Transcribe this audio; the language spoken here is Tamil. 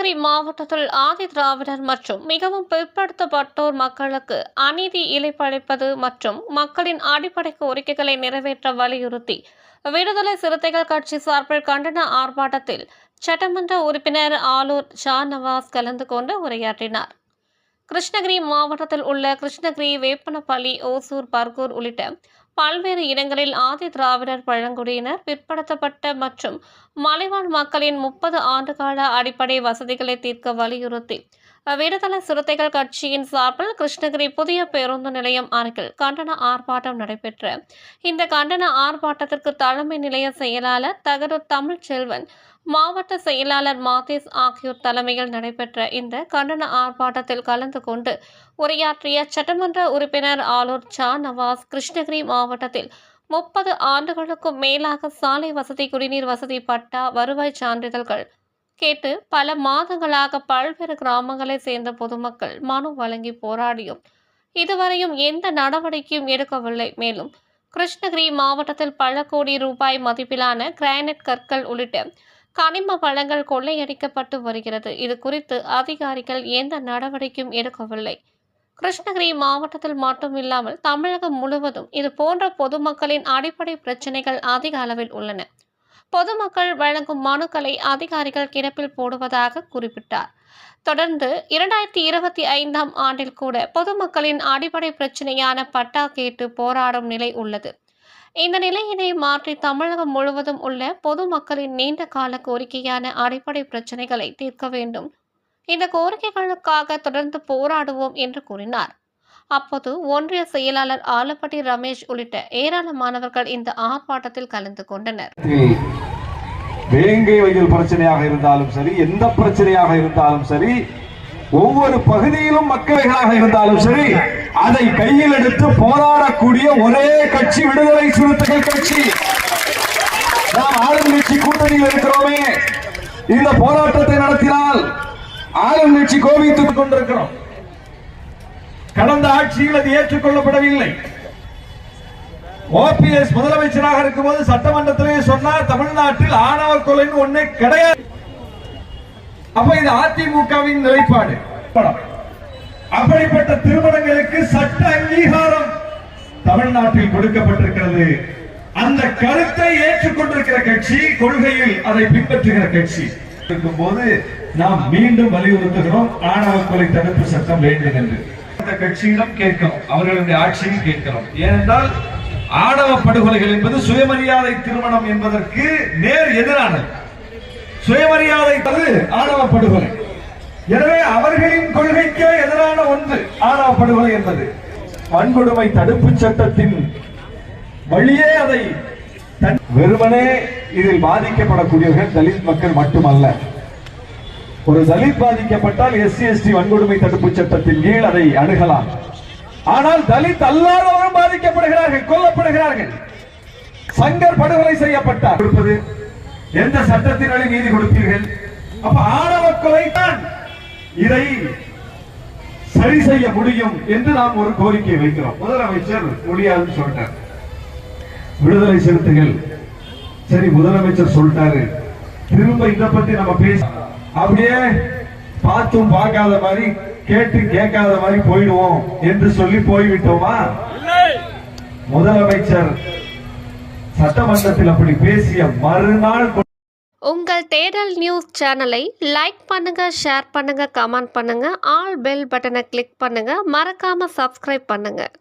கிருஷ்ணகிரி மாவட்டத்தில் ஆதி திராவிடர் மற்றும் மிகவும் பிற்படுத்தப்பட்டோர் மக்களுக்கு அநீதி இழைப்பளிப்பது மற்றும் மக்களின் அடிப்படை கோரிக்கைகளை நிறைவேற்ற வலியுறுத்தி விடுதலை சிறுத்தைகள் கட்சி சார்பில் கண்டன ஆர்ப்பாட்டத்தில் சட்டமன்ற உறுப்பினர் ஆலூர் ஷாநவாஸ் கலந்து கொண்டு உரையாற்றினார். கிருஷ்ணகிரி மாவட்டத்தில் உள்ள கிருஷ்ணகிரி, வேப்பனப்பள்ளி, ஓசூர், பர்கூர் உள்ளிட்ட பல்வேறு இடங்களில் ஆதி திராவிடர், பழங்குடியினர், பிற்படுத்தப்பட்ட மற்றும் மலைவாழ் மக்களின் 30 ஆண்டுகால அடிப்படை வசதிகளை தீர்க்க வலியுறுத்தி விடுதலை சிறுத்தைகள் கட்சியின் சார்பில் கிருஷ்ணகிரி புதிய பேருந்து நிலையம் அருகில் கண்டன ஆர்ப்பாட்டம் நடைபெற்ற இந்த கண்டன ஆர்ப்பாட்டத்திற்கு தலைமை நிலைய செயலாளர் தகடூர் தமிழ்ச்செல்வன், மாவட்ட செயலாளர் மாதேஸ் ஆகியோர் தலைமையில் நடைபெற்ற இந்த கண்டன ஆர்ப்பாட்டத்தில் கலந்து கொண்டு உரையாற்றிய சட்டமன்ற உறுப்பினர் ஆலூர் ஷாநவாஸ், கிருஷ்ணகிரி மாவட்டத்தில் 30 ஆண்டுகளுக்கும் மேலாக சாலை வசதி, குடிநீர் வசதி, பட்டா, வருவாய் சான்றிதழ்கள் கேட்டு பல மாதங்களாக பல்வேறு கிராமங்களை சேர்ந்த பொதுமக்கள் மனு வழங்கி போராடியும் இதுவரையும் எந்த நடவடிக்கையும் எடுக்கவில்லை. மேலும் கிருஷ்ணகிரி மாவட்டத்தில் பல கோடி ரூபாய் மதிப்பிலான கிரானைட் கற்கள் உள்ளிட்ட கனிம வளங்கள் கொள்ளையடிக்கப்பட்டு வருகிறது. இது குறித்து அதிகாரிகள் எந்த நடவடிக்கையும் எடுக்கவில்லை. கிருஷ்ணகிரி மாவட்டத்தில் மட்டுமில்லாமல் தமிழகம் முழுவதும் இது போன்ற பொதுமக்களின் அடிப்படை பிரச்சனைகள் அதிக அளவில் உள்ளன. பொதுமக்கள் வழங்கும் மனுக்களை அதிகாரிகள் கிடப்பில் போடுவதாக குறிப்பிட்டார். தொடர்ந்து 2025ஆம் ஆண்டில் கூட பொதுமக்களின் அடிப்படை பிரச்சனையான பட்டா கேட்டு போராடும் நிலை உள்ளது. இந்த நிலையினை மாற்றி தமிழகம் முழுவதும் உள்ள பொதுமக்களின் நீண்ட கால கோரிக்கையான அடிப்படை பிரச்சனைகளை தீர்க்க வேண்டும். இந்த கோரிக்கைகளுக்காக தொடர்ந்து போராடுவோம் என்று கூறினார். அப்போது ஒன்றிய செயலாளர் ஆலப்பட்டி ரமேஷ் உள்ளிட்ட ஏராளமானவர்கள் இந்த ஆர்ப்பாட்டத்தில் கலந்து கொண்டனர். வேங்கை வயல் பிரச்சனையாக இருந்தாலும் சரி, எந்த பிரச்சனையாக இருந்தாலும் சரி, ஒவ்வொரு பகுதியிலும் மக்களாக இருந்தாலும் சரி, அதை கையில் எடுத்து போராடக்கூடிய ஒரே கட்சி விடுதலை சிறுத்தைகள் கட்சி. நாம் ஆளுங்கட்சி கூட்டணியில் இருக்கிறோமே, இந்த போராட்டத்தை நடத்தினால் ஆளுங்கட்சி கோபித்துக் கொண்டிருக்கிறோம். கடந்த ஆட்சியில் அது ஏற்றுக்கொள்ளப்படவில்லை. ஓபிஎஸ் முதலமைச்சராக இருக்கும்போது சட்டமன்றத்திலே சொன்னார், தமிழ்நாட்டில் ஆணவ கொலைன்னு ஒண்ணே கிடையாது. அப்ப இது அதிமுகவின் நிலைப்பாடு. அப்படிப்பட்ட திருமணங்களுக்கு சட்ட அங்கீகாரம் தமிழ்நாட்டில் கொடுக்கப்பட்டிருக்கிறது. அந்த கருத்தை ஏற்றுக்கொண்டிருக்கிற கட்சி, கொள்கையில் அதை பின்பற்றுகிற கட்சி இருக்கும்போது நாம் மீண்டும் வலியுறுத்துகிறோம், ஆணவ கொலை தடுப்பு சட்டம் வேண்டும் என்று இந்த கட்சியிடம் கேட்கிறோம், அவர்களுடைய ஆட்சியில் கேட்கிறோம். ஏனென்றால் ஆணவ படுகொலைகள் என்பது சுயமரியாதை திருமணம் என்பதற்கு நேர் எதிரானது. சுயமரியாதை ஆணவ படுகொலை. எனவே அவர்களின் கொள்கைக்கு எதிரான ஒன்று ஆணவ படுகொலை என்பது. வன்கொடுமை தடுப்பு சட்டத்தின் வழியே அதை வெறுமனே இதில் பாதிக்கப்படக்கூடியவர்கள் தலித் மக்கள் மட்டுமல்ல. ஒரு தலித் பாதிக்கப்பட்டால் SC/ST வன்கொடுமை தடுப்பு சட்டத்தின் கீழ் அதை அணுகலாம். ஆனால் தலித் அல்லாதவரும் பாதிக்கப்படுகிறார்கள், கொல்லப்படுகிறார்கள். சங்கர் படுகொலை செய்யப்பட்டார். எந்த சட்டத்தினாலே நீதி கொடுப்பீர்கள்? அப்ப ஆணவ கொலை தான் இதை சரி செய்ய முடியும் என்று நாம் ஒரு கோரிக்கை வைக்கிறோம். முதலமைச்சர் முடியாதுன்னு சொல்லிட்டார். விடுதலை சிறுத்தைகள் சரி, முதலமைச்சர் சொல்லிட்டாரு, திரும்ப இதை பத்தி நம்ம பேச அப்படியே பார்த்தும் பார்க்காத மாதிரி, கேட்டு கேட்காத மாதிரி போயிடுவோம் என்று சொல்லி போய்விட்டோமா? முதலமைச்சர் சட்டமன்றத்தில் அப்படி பேசிய மறுநாள் உங்கள் தேடல் நியூஸ் சேனலை லைக் பண்ணுங்க, ஷேர் பண்ணுங்க, கமெண்ட் பண்ணுங்க, ஆல் பெல் பட்டனை கிளிக் பண்ணுங்க, மறக்காம சப்ஸ்கிரைப் பண்ணுங்க.